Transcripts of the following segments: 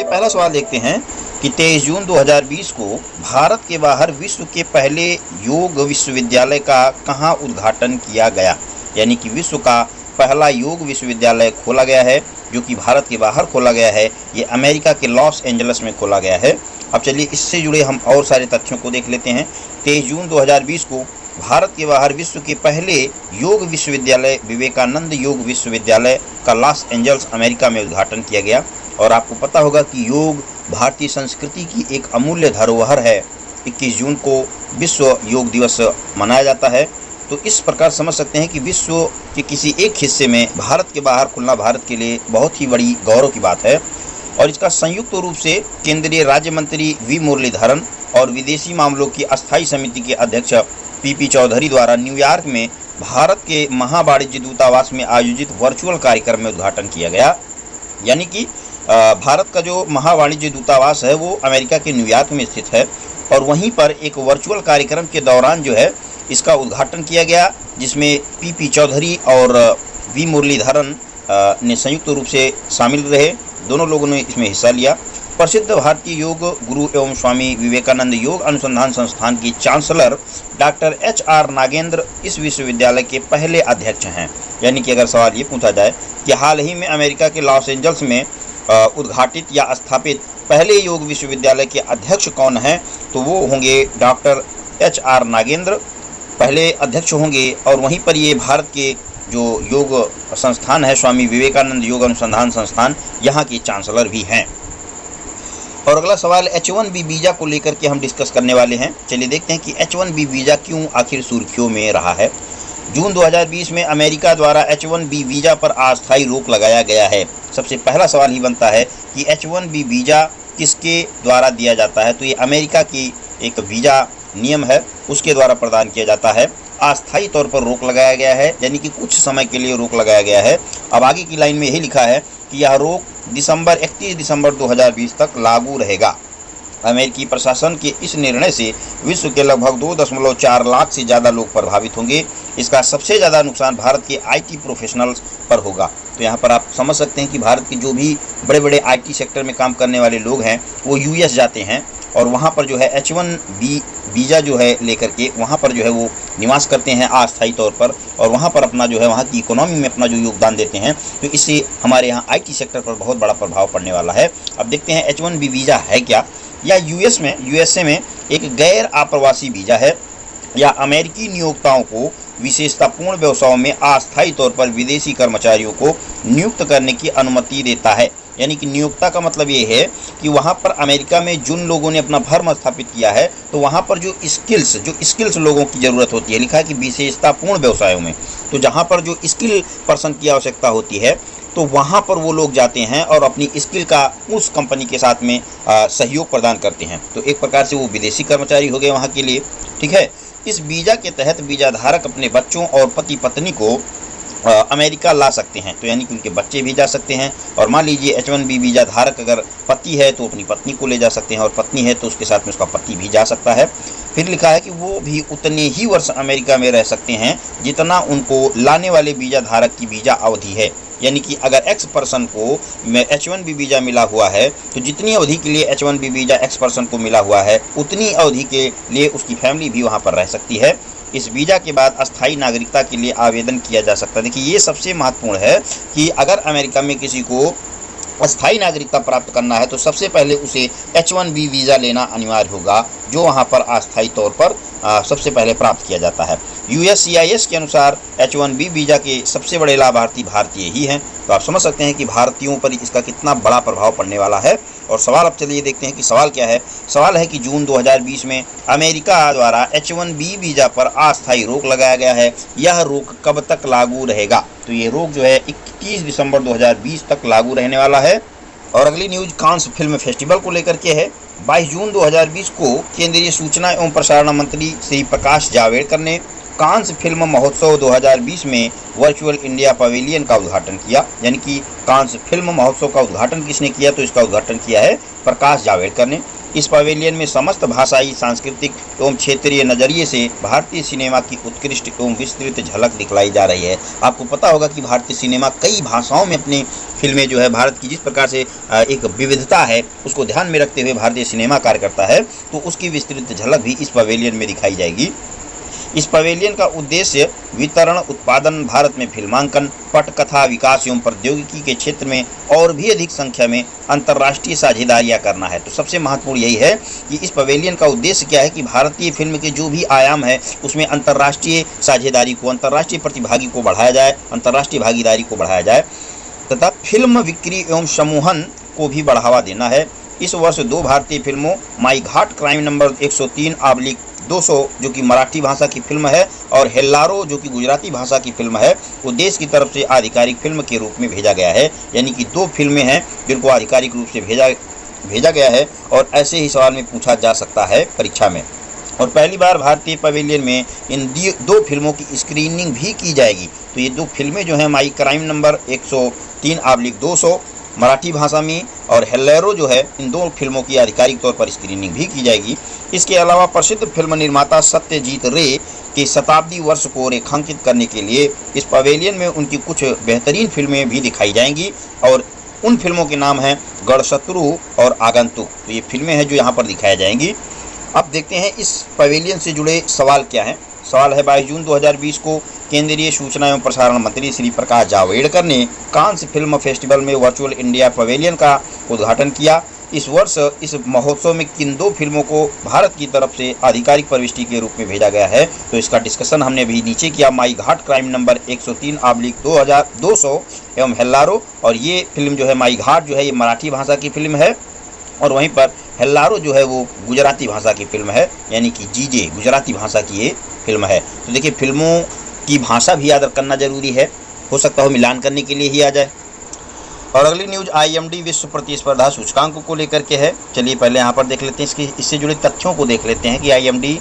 चलिए पहला सवाल देखते हैं कि 23 जून 2020 को भारत के बाहर विश्व के पहले योग विश्वविद्यालय का कहाँ उद्घाटन किया गया। यानी कि विश्व का पहला योग विश्वविद्यालय खोला गया है जो कि भारत के बाहर खोला गया है। ये अमेरिका के लॉस एंजल्स में खोला गया है। अब चलिए इससे जुड़े हम और सारे तथ्यों को देख लेते हैं। 23 जून 2020 को भारत के बाहर विश्व के पहले योग विश्वविद्यालय विवेकानंद योग विश्वविद्यालय का लॉस एंजल्स अमेरिका में उद्घाटन किया गया। और आपको पता होगा कि योग भारतीय संस्कृति की एक अमूल्य धरोहर है। 21 जून को विश्व योग दिवस मनाया जाता है। तो इस प्रकार समझ सकते हैं कि विश्व के किसी एक हिस्से में भारत के बाहर खुलना भारत के लिए बहुत ही बड़ी गौरव की बात है। और इसका संयुक्त रूप से केंद्रीय राज्य मंत्री वी मुरलीधरन और विदेशी मामलों की अस्थायी समिति के अध्यक्ष पीपी चौधरी द्वारा न्यूयॉर्क में भारत के महावाणिज्य दूतावास में आयोजित वर्चुअल कार्यक्रम में उद्घाटन किया गया। यानी कि भारत का जो महावाणिज्य दूतावास है वो अमेरिका के न्यूयॉर्क में स्थित है और वहीं पर एक वर्चुअल कार्यक्रम के दौरान जो है इसका उद्घाटन किया गया, जिसमें पीपी चौधरी और वी मुरलीधरन ने संयुक्त रूप से शामिल रहे। दोनों लोगों ने इसमें हिस्सा लिया। प्रसिद्ध भारतीय योग गुरु एवं स्वामी विवेकानंद योग अनुसंधान संस्थान की चांसलर डॉक्टर HR नागेंद्र इस विश्वविद्यालय के पहले अध्यक्ष हैं। यानी कि अगर सवाल ये पूछा जाए कि हाल ही में अमेरिका के लॉस एंजल्स में उद्घाटित या स्थापित पहले योग विश्वविद्यालय के अध्यक्ष कौन हैं, तो वो होंगे डॉक्टर HR नागेंद्र पहले अध्यक्ष होंगे। और वहीं पर ये भारत के जो योग संस्थान है स्वामी विवेकानंद योग अनुसंधान संस्थान, यहाँ के चांसलर भी हैं। और अगला सवाल H1B वीज़ा को लेकर के हम डिस्कस करने वाले हैं। चलिए देखते हैं कि H1B वीज़ा क्यों आखिर सुर्खियों में रहा है। जून 2020 में अमेरिका द्वारा H1B वीज़ा पर अस्थायी रोक लगाया गया है। सबसे पहला सवाल ही बनता है कि H1B वीज़ा किसके द्वारा दिया जाता है, तो ये अमेरिका की एक वीज़ा नियम है उसके द्वारा प्रदान किया जाता है। अस्थायी तौर पर रोक लगाया गया है, यानी कि कुछ समय के लिए रोक लगाया गया है। अब आगे की लाइन में यही लिखा है कि यह रोक 31 दिसंबर 2020 तक लागू रहेगा। अमेरिकी प्रशासन के इस निर्णय से विश्व के लगभग 2.4 लाख से ज़्यादा लोग प्रभावित होंगे। इसका सबसे ज़्यादा नुकसान भारत के IT प्रोफेशनल्स पर होगा। तो यहाँ पर आप समझ सकते हैं कि भारत के जो भी बड़े बड़े IT सेक्टर में काम करने वाले लोग हैं वो US जाते हैं और वहाँ पर जो है H1B वीज़ा जो है लेकर के वहाँ पर जो है वो निवास करते हैं अस्थायी तौर पर, और वहाँ पर अपना जो है वहाँ की इकोनॉमी में अपना जो योगदान देते हैं। तो इससे हमारे यहाँ IT सेक्टर पर बहुत बड़ा प्रभाव पड़ने वाला है। अब देखते हैं H1B वीज़ा है क्या। या USA में एक गैर आप्रवासी वीज़ा है या अमेरिकी नियोक्ताओं को विशेषतापूर्ण व्यवसायों में अस्थायी तौर पर विदेशी कर्मचारियों को नियुक्त करने की अनुमति देता है। यानी कि नियोक्ता का मतलब ये है कि वहाँ पर अमेरिका में जिन लोगों ने अपना फर्म स्थापित किया है तो वहाँ पर जो स्किल्स लोगों की ज़रूरत होती है, लिखा है कि विशेषतापूर्ण व्यवसायों में, तो जहाँ पर जो स्किल पर्सन की आवश्यकता होती है तो वहाँ पर वो लोग जाते हैं और अपनी स्किल का उस कंपनी के साथ में सहयोग प्रदान करते हैं। तो एक प्रकार से वो विदेशी कर्मचारी हो गए वहाँ के लिए। ठीक है, इस वीज़ा के तहत वीज़ा धारक अपने बच्चों और पति पत्नी को अमेरिका ला सकते हैं। तो यानी कि उनके बच्चे भी जा सकते हैं। और मान लीजिए H1B वीज़ा धारक अगर पति है तो अपनी पत्नी को ले जा सकते हैं और पत्नी है तो उसके साथ में उसका पति भी जा सकता है। फिर लिखा है कि वो भी उतने ही वर्ष अमेरिका में रह सकते हैं जितना उनको लाने वाले वीज़ा धारक की वीज़ा अवधि है। यानी कि अगर X पर्सन को H1B वीज़ा मिला हुआ है तो जितनी अवधि के लिए H1B वीज़ा X पर्सन को मिला हुआ है उतनी अवधि के लिए उसकी फैमिली भी वहाँ पर रह सकती है। इस वीज़ा के बाद अस्थायी नागरिकता के लिए आवेदन किया जा सकता है। देखिए ये सबसे महत्वपूर्ण है कि अगर अमेरिका में किसी को अस्थायी नागरिकता प्राप्त करना है तो सबसे पहले उसे H1B वीज़ा लेना अनिवार्य होगा, जो वहाँ पर अस्थायी तौर पर सबसे पहले प्राप्त किया जाता है। USCIS के अनुसार H1B वीज़ा के सबसे बड़े लाभार्थी भारतीय ही हैं। तो आप समझ सकते हैं कि भारतीयों पर इसका कितना बड़ा प्रभाव पड़ने वाला है। और सवाल अब चलिए देखते हैं कि सवाल क्या है। सवाल है कि जून 2020 में अमेरिका द्वारा H1B वीज़ा पर अस्थायी रोक लगाया गया है। यह रोक कब तक लागू रहेगा, तो ये रोक जो है 21 दिसंबर 2020 तक लागू रहने वाला है। और अगली न्यूज कांस फिल्म फेस्टिवल को लेकर के है। 22 जून 2020 को केंद्रीय सूचना एवं प्रसारण मंत्री श्री प्रकाश जावड़ेकर ने कांस फिल्म महोत्सव 2020 में वर्चुअल इंडिया पवेलियन का उद्घाटन किया। यानी कि कांस फिल्म महोत्सव का उद्घाटन किसने किया, तो इसका उद्घाटन किया है प्रकाश जावड़ेकर ने। इस पवेलियन में समस्त भाषाई, सांस्कृतिक एवं क्षेत्रीय नज़रिए से भारतीय सिनेमा की उत्कृष्ट एवं विस्तृत झलक दिखलाई जा रही है। आपको पता होगा कि भारतीय सिनेमा कई भाषाओं में अपनी फिल्में जो है, भारत की जिस प्रकार से एक विविधता है उसको ध्यान में रखते हुए भारतीय सिनेमा कार्य करता है, तो उसकी विस्तृत झलक भी इस पवेलियन में दिखाई जाएगी। इस पवेलियन का उद्देश्य वितरण, उत्पादन, भारत में फिल्मांकन, पटकथा, विकास एवं प्रौद्योगिकी के क्षेत्र में और भी अधिक संख्या में अंतर्राष्ट्रीय साझेदारियां करना है। तो सबसे महत्वपूर्ण यही है कि इस पवेलियन का उद्देश्य क्या है कि भारतीय फिल्म के जो भी आयाम है उसमें अंतर्राष्ट्रीय साझेदारी को, अंतर्राष्ट्रीय प्रतिभागी को बढ़ाया जाए, अंतर्राष्ट्रीय भागीदारी को बढ़ाया जाए तथा फिल्म बिक्री एवं समूहन को भी बढ़ावा देना है। इस वर्ष 2 भारतीय फिल्मों माई घाट क्राइम नंबर 103/200 जो कि मराठी भाषा की फिल्म है और हेल्लारो जो कि गुजराती भाषा की फिल्म है, वो देश की तरफ से आधिकारिक फिल्म के रूप में भेजा गया है। यानी कि 2 फिल्में हैं जिनको आधिकारिक रूप से भेजा गया है और ऐसे ही सवाल में पूछा जा सकता है परीक्षा में। और पहली बार भारतीय पवेलियन में इन 2 फिल्मों की स्क्रीनिंग भी की जाएगी। तो ये 2 फिल्में जो हैं, माई क्राइम नंबर 103/200 मराठी भाषा में और हेल्लेरो जो है, इन 2 फिल्मों की आधिकारिक तौर पर स्क्रीनिंग भी की जाएगी। इसके अलावा प्रसिद्ध फिल्म निर्माता सत्यजीत रे के शताब्दी वर्ष को रेखांकित करने के लिए इस पवेलियन में उनकी कुछ बेहतरीन फिल्में भी दिखाई जाएंगी और उन फिल्मों के नाम हैं गढ़शत्रु और आगंतुक। तो ये फिल्में हैं जो यहाँ पर दिखाई जाएंगी। अब देखते हैं इस पवेलियन से जुड़े सवाल क्या हैं। सवाल है, 22 जून 2020 को केंद्रीय सूचना एवं प्रसारण मंत्री श्री प्रकाश जावड़ेकर ने कांस फिल्म फेस्टिवल में वर्चुअल इंडिया पवेलियन का उद्घाटन किया। इस वर्ष इस महोत्सव में किन 2 फिल्मों को भारत की तरफ से आधिकारिक प्रविष्टि के रूप में भेजा गया है, तो इसका डिस्कशन हमने अभी नीचे किया। माई घाट क्राइम नंबर 103/200 एवं हेल्लारो, और ये फिल्म जो है माई घाट जो है ये मराठी भाषा की फिल्म है और वहीं पर हेल्लारो जो है वो गुजराती भाषा की फिल्म है, यानी कि जीजे गुजराती भाषा की ये फिल्म है। तो देखिए, फिल्मों की भाषा भी याद करना जरूरी है, हो सकता हो मिलान करने के लिए ही आ जाए। और अगली न्यूज IMD विश्व प्रतिस्पर्धा सूचकांक को लेकर के है। चलिए पहले यहाँ पर देख लेते हैं, इससे जुड़े तथ्यों को देख लेते हैं कि IMD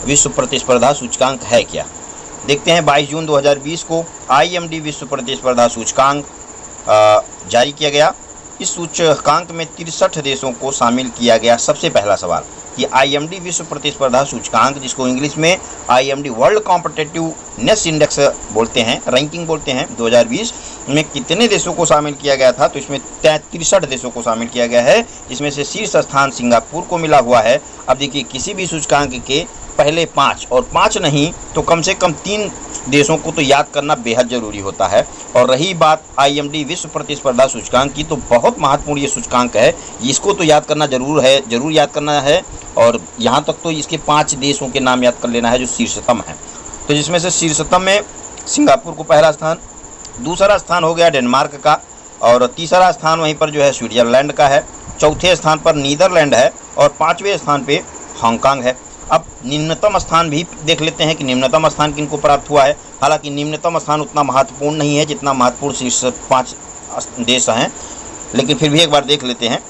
विश्व प्रतिस्पर्धा सूचकांक है क्या। देखते हैं, 22 जून 2020 को IMD विश्व प्रतिस्पर्धा सूचकांक जारी किया गया। इस सूचकांक में 63 देशों को शामिल किया गया। सबसे पहला सवाल कि IMD विश्व प्रतिस्पर्धा सूचकांक, जिसको इंग्लिश में IMD वर्ल्ड कॉम्पिटिटिवनेस इंडेक्स बोलते हैं, रैंकिंग बोलते हैं, 2020 में कितने देशों को शामिल किया गया था, तो इसमें 63 देशों को शामिल किया गया है, जिसमें से शीर्ष स्थान सिंगापुर को मिला हुआ है। अब देखिए, किसी भी सूचकांक के पहले 5 और 5 नहीं तो कम से कम 3 देशों को तो याद करना बेहद ज़रूरी होता है। और रही बात IMD विश्व प्रतिस्पर्धा सूचकांक की, तो बहुत महत्वपूर्ण ये सूचकांक है, इसको तो याद करना जरूर याद करना है। और यहाँ तक तो इसके 5 देशों के नाम याद कर लेना है जो शीर्षतम हैं। तो जिसमें से शीर्षतम में सिंगापुर को पहला स्थान, दूसरा स्थान हो गया डेनमार्क का, और तीसरा स्थान वहीं पर जो है स्विट्जरलैंड का है, चौथे स्थान पर नीदरलैंड है और 5वें स्थान पे हांगकांग है। अब निम्नतम स्थान भी देख लेते हैं कि निम्नतम स्थान किनको प्राप्त हुआ है। हालांकि निम्नतम स्थान उतना महत्वपूर्ण नहीं है जितना महत्वपूर्ण शीर्ष 5 देश हैं, लेकिन फिर भी एक बार देख लेते हैं।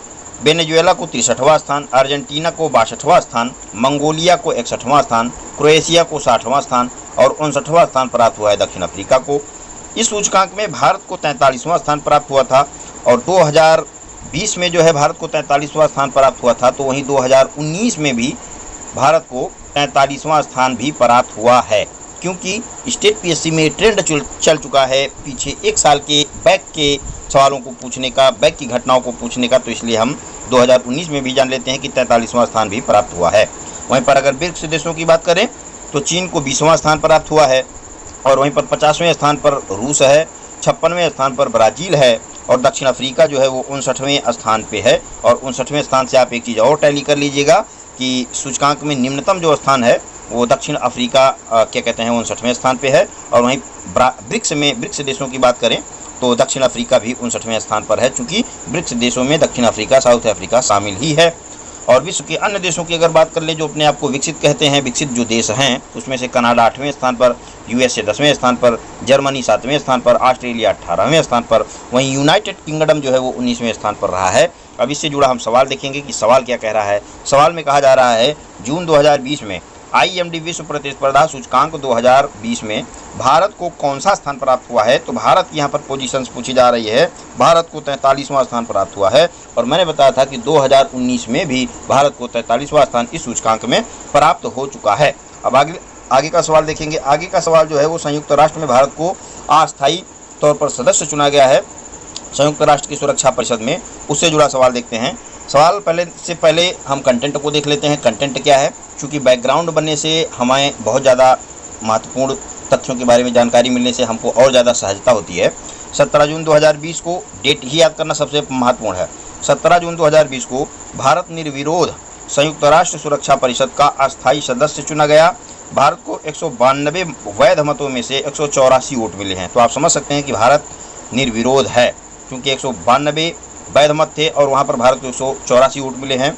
वेनेजुएला को 63वां स्थान, अर्जेंटीना को 62वां स्थान, मंगोलिया को 61वां स्थान, क्रोएशिया को 60वां स्थान और 59वां स्थान प्राप्त हुआ है दक्षिण अफ्रीका को। इस सूचकांक में भारत को 43वां स्थान प्राप्त हुआ था और 2020 में जो है भारत को 43वां स्थान प्राप्त हुआ था। तो वहीं 2019 में भी भारत को 43वां स्थान भी प्राप्त हुआ है, क्योंकि स्टेट PSC में ट्रेंड चल चुका है पीछे 1 साल के बैक के सवालों को पूछने का, बैक की घटनाओं को पूछने का। तो इसलिए हम 2019 में भी जान लेते हैं कि 43वां स्थान भी प्राप्त हुआ है। वहीं पर अगर ब्रिक्स देशों की बात करें तो चीन को 20वां स्थान प्राप्त हुआ है और वहीं पर 50वें स्थान पर रूस है, 56वें स्थान पर ब्राज़ील है और दक्षिण अफ्रीका जो है वो 59वें स्थान पे है। और 59वें स्थान से आप एक चीज़ और टैली कर लीजिएगा कि सूचकांक में निम्नतम जो स्थान है वो दक्षिण अफ्रीका क्या कहते हैं 59वें स्थान पे है। और वहीं ब्रिक्स देशों की बात करें तो दक्षिण अफ्रीका भी 59वें स्थान पर है, चूँकि ब्रिक्स देशों में दक्षिण अफ्रीका, साउथ अफ्रीका शामिल ही है। और विश्व के अन्य देशों की अगर बात कर ले जो अपने आप को विकसित कहते हैं, विकसित जो देश हैं, उसमें से कनाडा 8वें स्थान पर, USA 10वें स्थान पर, जर्मनी 7वें स्थान पर, ऑस्ट्रेलिया 18वें स्थान पर, वहीं यूनाइटेड किंगडम जो है वो 19वें स्थान पर रहा है। अब इससे जुड़ा हम सवाल देखेंगे कि सवाल क्या कह रहा है। सवाल में कहा जा रहा है जून 2020 में IMD विश्व प्रतिस्पर्धा सूचकांक 2020 में भारत को कौन सा स्थान प्राप्त हुआ है? तो भारत की यहाँ पर पोजीशंस पूछी जा रही है। भारत को 43वां स्थान प्राप्त हुआ है और मैंने बताया था कि 2019 में भी भारत को 43वां स्थान इस सूचकांक में प्राप्त हो चुका है। अब आगे का सवाल देखेंगे। आगे का सवाल जो है वो संयुक्त राष्ट्र में भारत को अस्थायी तौर पर सदस्य चुना गया है संयुक्त राष्ट्र की सुरक्षा परिषद में, उससे जुड़ा सवाल देखते हैं। सवाल पहले हम कंटेंट को देख लेते हैं। कंटेंट क्या है? क्योंकि बैकग्राउंड बनने से हमें बहुत ज़्यादा महत्वपूर्ण तथ्यों के बारे में जानकारी मिलने से हमको और ज़्यादा सहजता होती है। 17 जून 2020 को, डेट ही याद करना सबसे महत्वपूर्ण है। 17 जून 2020 को भारत निर्विरोध संयुक्त राष्ट्र सुरक्षा परिषद का अस्थायी सदस्य चुना गया। भारत को 192 वैध मतों में से 184 वोट मिले हैं। तो आप समझ सकते हैं कि भारत निर्विरोध है, क्योंकि 192 वैध मत थे और वहां पर भारत को 184 वोट मिले हैं।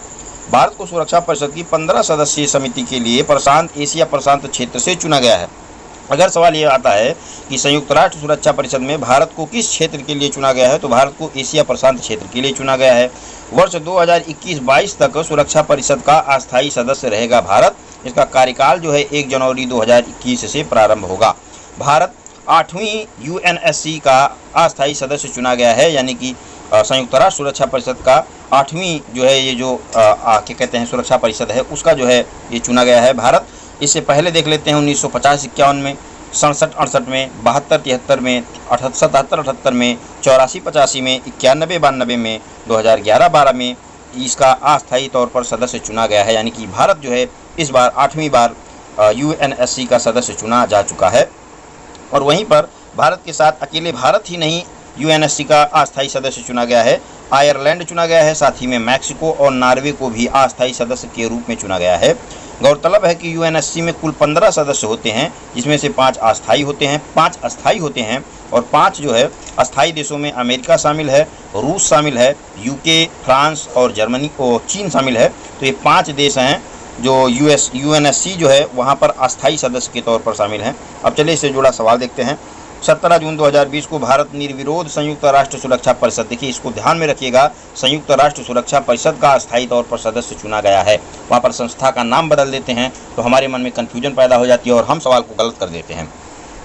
भारत को सुरक्षा परिषद की 15 सदस्यीय समिति के लिए एशिया प्रशांत क्षेत्र से चुना गया है। अगर सवाल ये आता है कि संयुक्त राष्ट्र सुरक्षा परिषद में भारत को किस क्षेत्र के लिए चुना गया है, तो भारत को एशिया प्रशांत क्षेत्र के लिए चुना गया है। वर्ष 2021-22 तक सुरक्षा परिषद का अस्थायी सदस्य रहेगा भारत। इसका कार्यकाल जो है 1 जनवरी 2021 से प्रारंभ होगा। भारत 8वीं UNSC का अस्थायी सदस्य चुना गया है, यानी कि संयुक्त राष्ट्र सुरक्षा परिषद का 8वीं जो है ये जो क्या कहते हैं सुरक्षा परिषद है, उसका जो है ये चुना गया है भारत। इससे पहले देख लेते हैं 1950-51 में, 67-68 में, 72-73 में, 77-78 में, 84-85 में, 91-92 में, 2011-12 में इसका अस्थायी तौर पर सदस्य चुना गया है। यानी कि भारत जो है इस बार 8वीं बार UNSC का सदस्य चुना जा चुका है। और वहीं पर भारत के साथ अकेले भारत ही नहीं UNSC का अस्थायी सदस्य चुना गया है, आयरलैंड चुना गया है, साथ ही में मैक्सिको और नॉर्वे को भी अस्थायी सदस्य के रूप में चुना गया है। गौरतलब है कि UNSC में कुल 15 सदस्य होते हैं, जिसमें से 5 अस्थायी होते हैं, 5 अस्थायी होते हैं और 5 जो है अस्थायी देशों में अमेरिका शामिल है, रूस शामिल है, UK, फ्रांस और जर्मनी और चीन शामिल है। तो ये 5 देश हैं जो UNSC जो है वहाँ पर अस्थायी सदस्य के तौर पर शामिल हैं। अब चलिए इससे जुड़ा सवाल देखते हैं। 17 जून 2020 को भारत निर्विरोध संयुक्त राष्ट्र सुरक्षा परिषद, देखिए इसको ध्यान में रखिएगा, संयुक्त राष्ट्र सुरक्षा परिषद का अस्थायी तौर पर सदस्य चुना गया है। वहाँ पर संस्था का नाम बदल देते हैं तो हमारे मन में कन्फ्यूजन पैदा हो जाती है और हम सवाल को गलत कर देते हैं।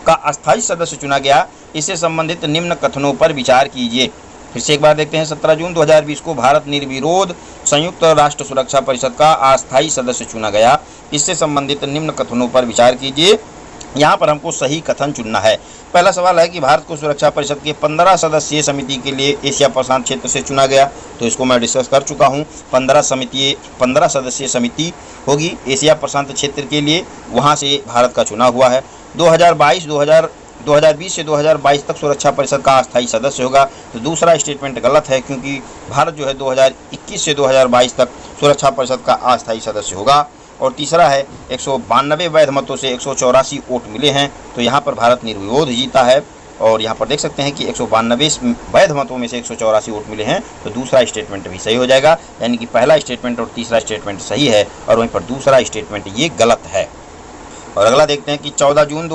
का अस्थायी सदस्य चुना गया, इससे संबंधित निम्न कथनों पर विचार कीजिए। फिर से एक बार देखते हैं। 17 जून 2020 को भारत निर्विरोध संयुक्त राष्ट्र सुरक्षा परिषद का अस्थायी सदस्य चुना गया, इससे संबंधित निम्न कथनों पर विचार कीजिए। यहाँ पर हमको सही कथन चुनना है। पहला सवाल है कि भारत को सुरक्षा परिषद के 15 सदस्यीय समिति के लिए एशिया प्रशांत क्षेत्र से चुना गया, तो इसको मैं डिस्कस कर चुका हूँ। 15 सदस्यीय समिति होगी एशिया प्रशांत क्षेत्र के लिए, वहाँ से भारत का चुना हुआ है। 2020 से 2022 तक सुरक्षा परिषद का अस्थायी सदस्य होगा, तो दूसरा स्टेटमेंट गलत है, क्योंकि भारत जो है 2021 से 2022 तक सुरक्षा परिषद का अस्थायी सदस्य होगा। और तीसरा है 192 वैध मतों से 184 वोट मिले हैं, तो यहाँ पर भारत निर्विरोध जीता है। और यहाँ पर देख सकते हैं कि 192 वैध मतों में से 184 वोट मिले हैं, तो दूसरा स्टेटमेंट भी सही हो जाएगा। यानी कि पहला स्टेटमेंट और तीसरा स्टेटमेंट सही है और वहीं पर दूसरा स्टेटमेंट ये गलत है। और अगला देखते हैं कि 17 जून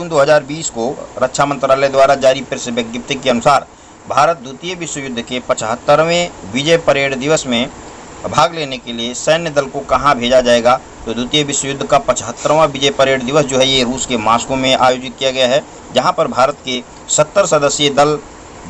2020 को रक्षा मंत्रालय द्वारा जारी प्रेस विज्ञप्ति के अनुसार भारत द्वितीय विश्व युद्ध के 75वें विजय परेड दिवस में भाग लेने के लिए सैन्य दल को कहां भेजा जाएगा। तो द्वितीय विश्व युद्ध का 75वां विजय परेड दिवस जो है ये रूस के मॉस्को में आयोजित किया गया है, जहां पर भारत के 70 सदस्यीय दल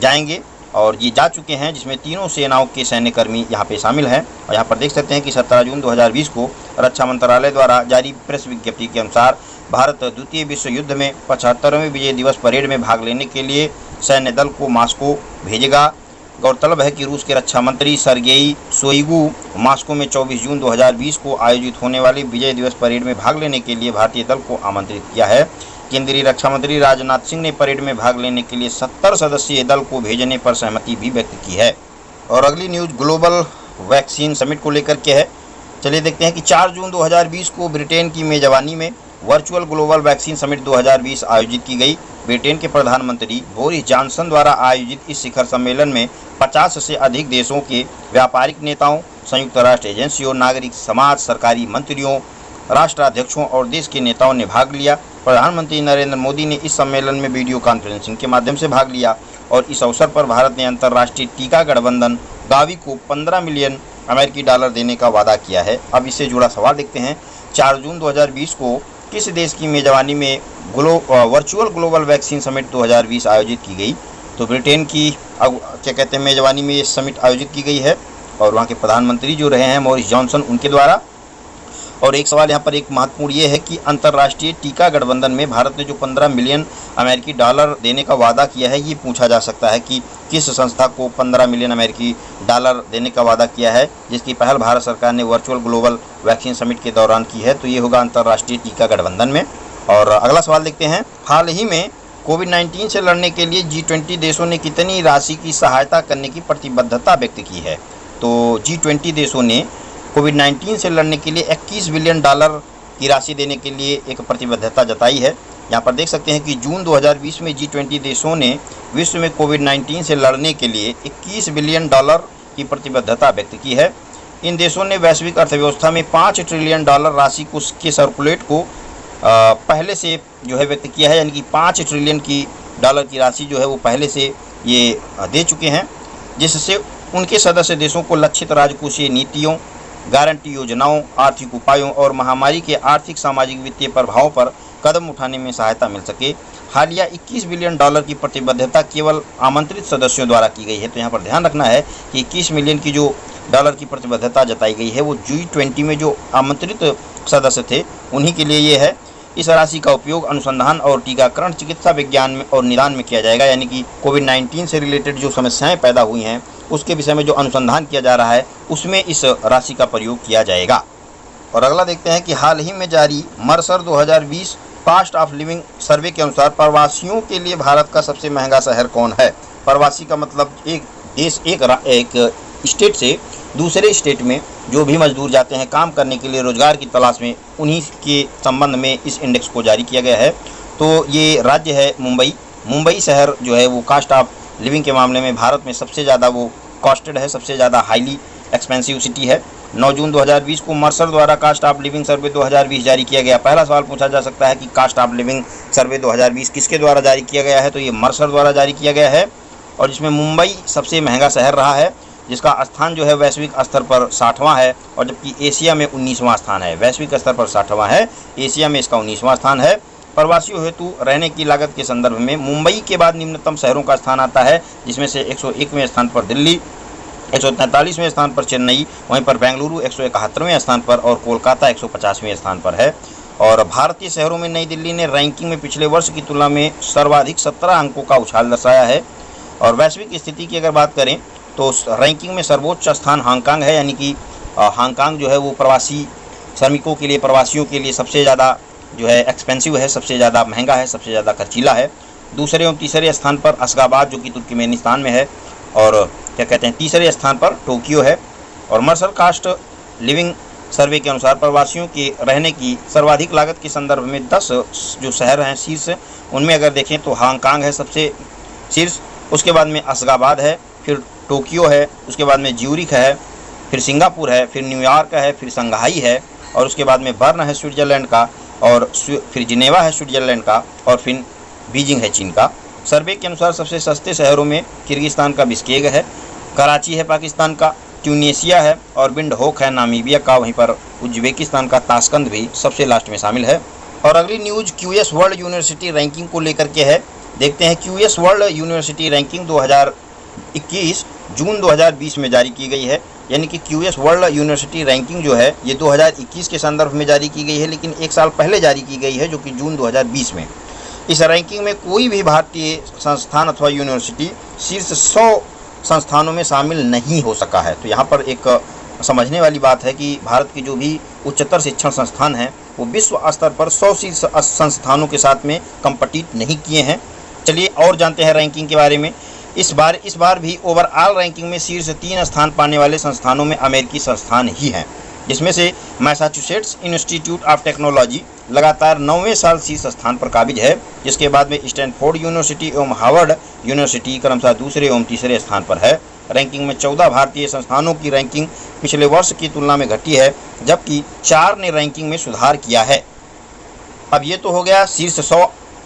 जाएंगे और ये जा चुके हैं, जिसमें तीनों सेनाओं के सैन्यकर्मी यहाँ पे शामिल हैं। और यहाँ पर देख सकते हैं कि 17 जून 2020 को रक्षा मंत्रालय द्वारा जारी प्रेस विज्ञप्ति के अनुसार भारत द्वितीय विश्व युद्ध में 75वें विजय दिवस परेड में भाग लेने के लिए सैन्य दल को मॉस्को भेजेगा। गौरतलब है कि रूस के रक्षा मंत्री सर्गेई शोइगु मॉस्को में 24 जून 2020 को आयोजित होने वाली विजय दिवस परेड में भाग लेने के लिए भारतीय दल को आमंत्रित किया है। केंद्रीय रक्षा मंत्री राजनाथ सिंह ने परेड में भाग लेने के लिए 70 सदस्यीय दल को भेजने पर सहमति भी व्यक्त की है। और अगली न्यूज़ ग्लोबल वैक्सीन समिट को लेकर के है। चलिए देखते हैं कि 4 जून 2020 को ब्रिटेन की मेजबानी में वर्चुअल ग्लोबल वैक्सीन समिट 2020 आयोजित की गई। ब्रिटेन के प्रधानमंत्री बोरिस जॉनसन द्वारा आयोजित इस शिखर सम्मेलन में 50 से अधिक देशों के व्यापारिक नेताओं, संयुक्त राष्ट्र एजेंसियों, नागरिक समाज, सरकारी मंत्रियों, राष्ट्राध्यक्षों और देश के नेताओं ने भाग लिया। प्रधानमंत्री नरेंद्र मोदी ने इस सम्मेलन में वीडियो कॉन्फ्रेंसिंग के माध्यम से भाग लिया और इस अवसर पर भारत ने अंतर्राष्ट्रीय टीका गठबंधन गावी को $15 मिलियन देने का वादा किया है। अब इससे जुड़ा सवाल देखते हैं। 4 जून 2020 को किस देश की मेजबानी में वर्चुअल ग्लोबल वैक्सीन समिट 2020 आयोजित की गई? तो ब्रिटेन की क्या कहते हैं मेजबानी में ये समिट आयोजित की गई है और वहाँ के प्रधानमंत्री जो रहे हैं मोरिस जॉनसन, उनके द्वारा। और एक सवाल यहाँ पर एक महत्वपूर्ण ये है कि अंतर्राष्ट्रीय टीका गठबंधन में भारत ने जो 15 मिलियन अमेरिकी डॉलर देने का वादा किया है, ये पूछा जा सकता है कि किस संस्था को 15 मिलियन अमेरिकी डॉलर देने का वादा किया है, जिसकी पहल भारत सरकार ने वर्चुअल ग्लोबल वैक्सीन समिट के दौरान की है। तो ये होगा अंतर्राष्ट्रीय टीका गठबंधन में। और अगला सवाल देखते हैं, हाल ही में कोविड-19 से लड़ने के लिए G20 देशों ने कितनी राशि की सहायता करने की प्रतिबद्धता व्यक्त की है? तो G20 देशों ने कोविड-19 से लड़ने के लिए 21 बिलियन डॉलर की राशि देने के लिए एक प्रतिबद्धता जताई है। यहाँ पर देख सकते हैं कि जून 2020 में G20 देशों ने विश्व में कोविड-19 से लड़ने के लिए 21 बिलियन डॉलर की प्रतिबद्धता व्यक्त की है। इन देशों ने वैश्विक अर्थव्यवस्था में 5 ट्रिलियन डॉलर राशि के सर्कुलेट को पहले से जो है व्यक्त किया है, यानी कि 5 ट्रिलियन की डॉलर की राशि जो है वो पहले से ये दे चुके हैं, जिससे उनके सदस्य देशों को लक्षित राजकोषीय नीतियों, गारंटी योजनाओं, आर्थिक उपायों और महामारी के आर्थिक सामाजिक वित्तीय प्रभावों पर कदम उठाने में सहायता मिल सके। हालिया 21 बिलियन डॉलर की प्रतिबद्धता केवल आमंत्रित सदस्यों द्वारा की गई है। तो यहाँ पर ध्यान रखना है कि 21 मिलियन की जो डॉलर की प्रतिबद्धता जताई गई है वो G20 में जो आमंत्रित सदस्य थे उन्हीं के लिए ये है। इस राशि का उपयोग अनुसंधान और टीकाकरण, चिकित्सा विज्ञान में और निदान में किया जाएगा, यानी कि कोविड-19 से रिलेटेड जो समस्याएं पैदा हुई हैं उसके विषय में जो अनुसंधान किया जा रहा है उसमें इस राशि का प्रयोग किया जाएगा। और अगला देखते हैं कि हाल ही में जारी मर्सर 2020 कॉस्ट ऑफ लिविंग सर्वे के अनुसार प्रवासियों के लिए भारत का सबसे महंगा शहर कौन है? प्रवासी का मतलब एक देश एक स्टेट से दूसरे स्टेट में जो भी मजदूर जाते हैं काम करने के लिए रोजगार की तलाश में, उन्हीं के संबंध में इस इंडेक्स को जारी किया गया है। तो ये राज्य है मुंबई शहर जो है वो कॉस्ट ऑफ लिविंग के मामले में भारत में सबसे ज़्यादा वो कॉस्टेड है, सबसे ज़्यादा हाईली एक्सपेंसिव सिटी है। 9 जून 2020 को मर्सर द्वारा कॉस्ट ऑफ लिविंग सर्वे 2020 जारी किया गया। पहला सवाल पूछा जा सकता है कि कॉस्ट ऑफ लिविंग सर्वे 2020 किसके द्वारा जारी किया गया है? तो ये मर्सर द्वारा जारी किया गया है और जिसमें मुंबई सबसे महंगा शहर रहा है, जिसका स्थान जो है वैश्विक स्तर पर 60वां है और जबकि एशिया में 19वां स्थान है। वैश्विक स्तर पर 60वां है, एशिया में इसका 19वां स्थान है। प्रवासियों हेतु रहने की लागत के संदर्भ में मुंबई के बाद निम्नतम शहरों का स्थान आता है, जिसमें से 101वें स्थान पर दिल्ली, 143वें स्थान पर चेन्नई, वहीं पर बेंगलुरु 171वें स्थान पर और कोलकाता 150वें स्थान पर है। और भारतीय शहरों में नई दिल्ली ने रैंकिंग में पिछले वर्ष की तुलना में सर्वाधिक 17 अंकों का उछाल दर्शाया है। और वैश्विक स्थिति की अगर बात करें तो रैंकिंग में सर्वोच्च स्थान हांगकांग है, यानी कि हांगकांग जो है वो प्रवासी श्रमिकों के लिए, प्रवासियों के लिए सबसे ज़्यादा जो है एक्सपेंसिव है, सबसे ज़्यादा महंगा है, सबसे ज़्यादा खर्चीला है। दूसरे और तीसरे स्थान पर अशगाबाद जो कि तुर्कमेनिस्तान में है और क्या कहते हैं तीसरे स्थान पर टोक्यो है। और मर्सर कॉस्ट लिविंग सर्वे के अनुसार प्रवासियों के रहने की सर्वाधिक लागत के संदर्भ में 10 जो शहर हैं शीर्ष, उनमें अगर देखें तो हांगकांग है सबसे शीर्ष, उसके बाद में अशगाबाद है, फिर टोक्यो है, उसके बाद में ज्यूरिख है, फिर सिंगापुर है, फिर न्यूयॉर्क है, फिर शंघाई है और उसके बाद में बर्न है स्विट्ज़रलैंड का और फिर जिनेवा है स्विट्ज़रलैंड का और फिर बीजिंग है चीन का। सर्वे के अनुसार सबसे सस्ते शहरों में किर्गिस्तान का बिश्केक है, कराची है पाकिस्तान का, ट्यूनीशिया है और विंडहोक है नामीबिया का, वहीं पर उज्बेकिस्तान का ताशकंद भी सबसे लास्ट में शामिल है। और अगली news QS world university ranking को लेकर के है। देखते हैं QS वर्ल्ड यूनिवर्सिटी रैंकिंग 2021 जून 2020 में जारी की गई है, यानी कि QS वर्ल्ड यूनिवर्सिटी रैंकिंग जो है ये 2021 के संदर्भ में जारी की गई है, लेकिन एक साल पहले जारी की गई है जो कि जून 2020 में। इस रैंकिंग में कोई भी भारतीय संस्थान अथवा यूनिवर्सिटी शीर्ष 100 संस्थानों में शामिल नहीं हो सका है। तो यहाँ पर एक समझने वाली बात है कि भारत के जो भी उच्चतर शिक्षण संस्थान हैं वो विश्व स्तर पर 100 शीर्ष संस्थानों के साथ में कम्पीट नहीं किए हैं। चलिए और जानते हैं रैंकिंग के बारे में। इस बार भी ओवरऑल रैंकिंग में शीर्ष 3 स्थान पाने वाले संस्थानों में अमेरिकी संस्थान ही हैं, जिसमें से मैसाचुसेट्स इंस्टीट्यूट ऑफ टेक्नोलॉजी लगातार 9वें साल शीर्ष स्थान पर काबिज है, जिसके बाद में स्टैनफोर्ड यूनिवर्सिटी एवं हार्वर्ड यूनिवर्सिटी क्रमशः दूसरे एवं तीसरे स्थान पर है। रैंकिंग में 14 भारतीय संस्थानों की रैंकिंग पिछले वर्ष की तुलना में घटी है, जबकि 4 ने रैंकिंग में सुधार किया है। अब ये तो हो गया शीर्ष 100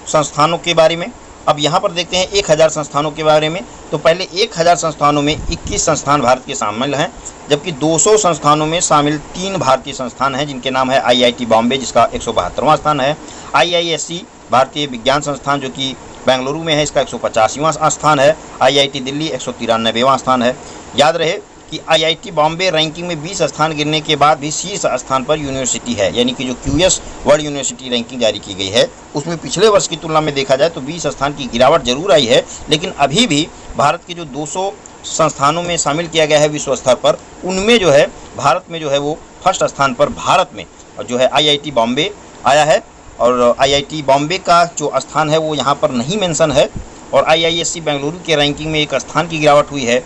संस्थानों के बारे में। अब यहाँ पर देखते हैं 1000 संस्थानों के बारे में। तो पहले 1000 संस्थानों में 21 संस्थान भारत के शामिल हैं, जबकि 200 संस्थानों में शामिल 3 भारतीय संस्थान हैं, जिनके नाम है IIT बॉम्बे, जिसका 172वां स्थान है, IISc भारतीय विज्ञान संस्थान जो कि बेंगलुरु में है, इसका 185वां स्थान है, IIT दिल्ली 193वां स्थान है। याद रहे कि IIT बॉम्बे रैंकिंग में 20 स्थान गिरने के बाद भी शीर्ष स्थान पर यूनिवर्सिटी है, यानी कि जो QS वर्ल्ड यूनिवर्सिटी रैंकिंग जारी की गई है उसमें पिछले वर्ष की तुलना में देखा जाए तो 20 स्थान की गिरावट जरूर आई है, लेकिन अभी भी भारत के जो 200 संस्थानों में शामिल किया गया है विश्व स्तर पर, उनमें जो है भारत में जो है वो फर्स्ट स्थान पर भारत में जो है IIT बॉम्बे आया है। और IIT बॉम्बे का जो स्थान है वो यहाँ पर नहीं मेंशन है, और IISc बेंगलुरु के रैंकिंग में 1 स्थान की गिरावट हुई है,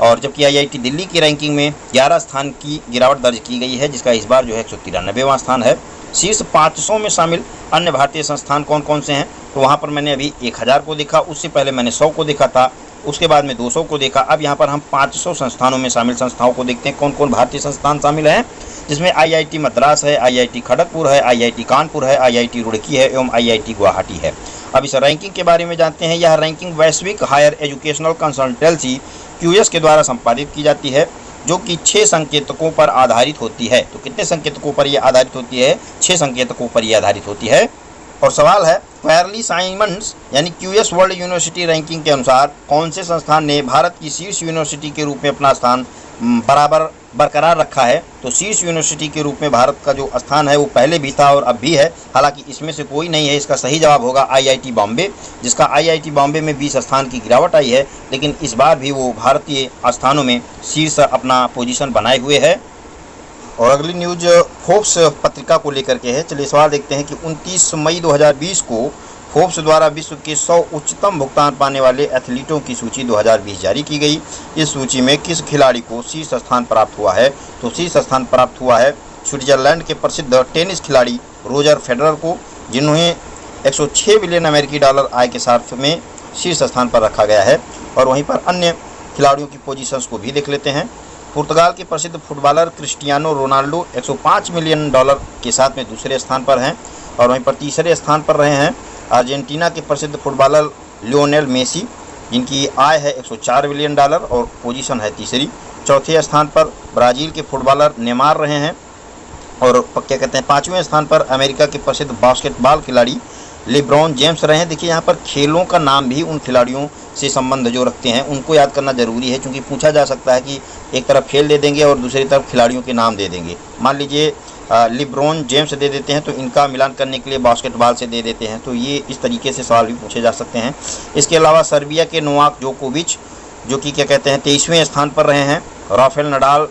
और जबकि IIT दिल्ली की रैंकिंग में 11 स्थान की गिरावट दर्ज की गई है, जिसका इस बार जो है 193वां स्थान है। शीर्ष 500 में शामिल अन्य भारतीय संस्थान कौन कौन से हैं, तो वहाँ पर मैंने अभी 1000 को देखा, उससे पहले मैंने 100 को देखा था, उसके बाद में 200 को देखा। अब यहाँ पर हम 500 संस्थानों में शामिल संस्थाओं को देखते हैं, कौन कौन भारतीय संस्थान शामिल हैं, जिसमें IIT मद्रास है, IIT खड़गपुर है, IIT कानपुर है, IIT रुड़की है एवं IIT गुवाहाटी है। अब इस रैंकिंग के बारे में जानते हैं। यह रैंकिंग वैश्विक हायर एजुकेशनल कंसल्टेंसी QS के द्वारा संपादित की जाती है, जो कि 6 संकेतकों पर आधारित होती है। तो कितने संकेतकों पर यह आधारित होती है? 6 संकेतकों पर यह आधारित होती है। और सवाल है, क्वेरली साइमंड्स यानी QS वर्ल्ड यूनिवर्सिटी रैंकिंग के अनुसार कौन से संस्थान ने भारत की शीर्ष यूनिवर्सिटी के रूप में अपना स्थान बरकरार रखा है? तो शीर्ष यूनिवर्सिटी के रूप में भारत का जो स्थान है वो पहले भी था और अब भी है, हालांकि इसमें से कोई नहीं है। इसका सही जवाब होगा IIT बॉम्बे, जिसका IIT बॉम्बे में 20 स्थान की गिरावट आई है, लेकिन इस बार भी वो भारतीय स्थानों में शीर्ष अपना पोजीशन बनाए हुए है। और अगली न्यूज फोर्ब्स पत्रिका को लेकर के है। चलिए सवाल देखते हैं कि 29 मई 2020 को फोर्ब्स द्वारा विश्व के 100 उच्चतम भुगतान पाने वाले एथलीटों की सूची 2020 जारी की गई। इस सूची में किस खिलाड़ी को शीर्ष स्थान प्राप्त हुआ है? तो शीर्ष स्थान प्राप्त हुआ है स्विट्जरलैंड के प्रसिद्ध टेनिस खिलाड़ी रोजर फेडरर को, जिन्हें 106 बिलियन अमेरिकी डॉलर आय के साथ में शीर्ष स्थान पर रखा गया है। और वहीं पर अन्य खिलाड़ियों की पोजीशंस को भी देख लेते हैं। पुर्तगाल के प्रसिद्ध footballer Cristiano Ronaldo 105 million dollar के साथ में दूसरे स्थान पर हैं, और वहीं पर तीसरे स्थान पर रहे हैं अर्जेंटीना के प्रसिद्ध फुटबॉलर लियोनेल मेसी, जिनकी आय है 104 बिलियन डॉलर और पोजीशन है तीसरी। चौथे स्थान पर ब्राज़ील के फुटबॉलर नेमार रहे हैं, और क्या कहते हैं 5वें स्थान पर अमेरिका के प्रसिद्ध बास्केटबॉल खिलाड़ी लेब्रॉन जेम्स रहे हैं। देखिए यहाँ पर खेलों का नाम भी उन खिलाड़ियों से संबंध जो रखते हैं उनको याद करना जरूरी है, क्योंकि पूछा जा सकता है कि एक तरफ खेल दे देंगे और दूसरी तरफ खिलाड़ियों के नाम दे देंगे। मान लीजिए लिब्रॉन जेम्स दे देते हैं तो इनका मिलान करने के लिए बास्केटबॉल से दे देते हैं, तो ये इस तरीके से सवाल भी पूछे जा सकते हैं। इसके अलावा सर्बिया के नोवाक जोकोविच जो कि क्या कहते हैं 23वें स्थान पर रहे हैं। राफेल नडाल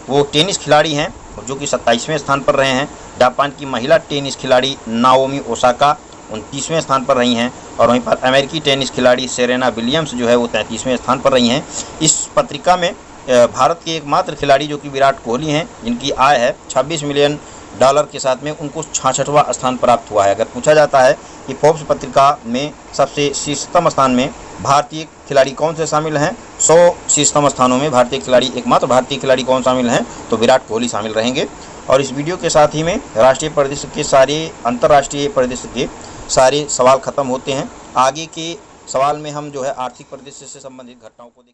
वो टेनिस खिलाड़ी हैं जो कि 27वें स्थान पर रहे हैं। जापान की महिला टेनिस खिलाड़ी नाओमी ओसाका 29वें स्थान पर रही हैं, और वहीं पर अमेरिकी टेनिस खिलाड़ी सेरेना विलियम्स जो है वो 33वें स्थान पर रही हैं। इस पत्रिका में भारत के एकमात्र खिलाड़ी जो कि विराट कोहली हैं, जिनकी आय है 26 मिलियन डॉलर के साथ में, उनको 66वां स्थान प्राप्त हुआ है। अगर पूछा जाता है कि फोर्ब्स पत्रिका में सबसे शीर्षतम स्थान में भारतीय खिलाड़ी कौन से शामिल हैं, 100 शीर्षतम स्थानों में भारतीय खिलाड़ी, एकमात्र भारतीय खिलाड़ी कौन शामिल हैं, तो विराट कोहली शामिल रहेंगे। और इस वीडियो के साथ ही में राष्ट्रीय परिदृश्य के सारे अंतर्राष्ट्रीय परिदृश्य के सारे सवाल खत्म होते हैं। आगे के सवाल में हम जो है आर्थिक परिदृश्य से संबंधित घटनाओं को देखें।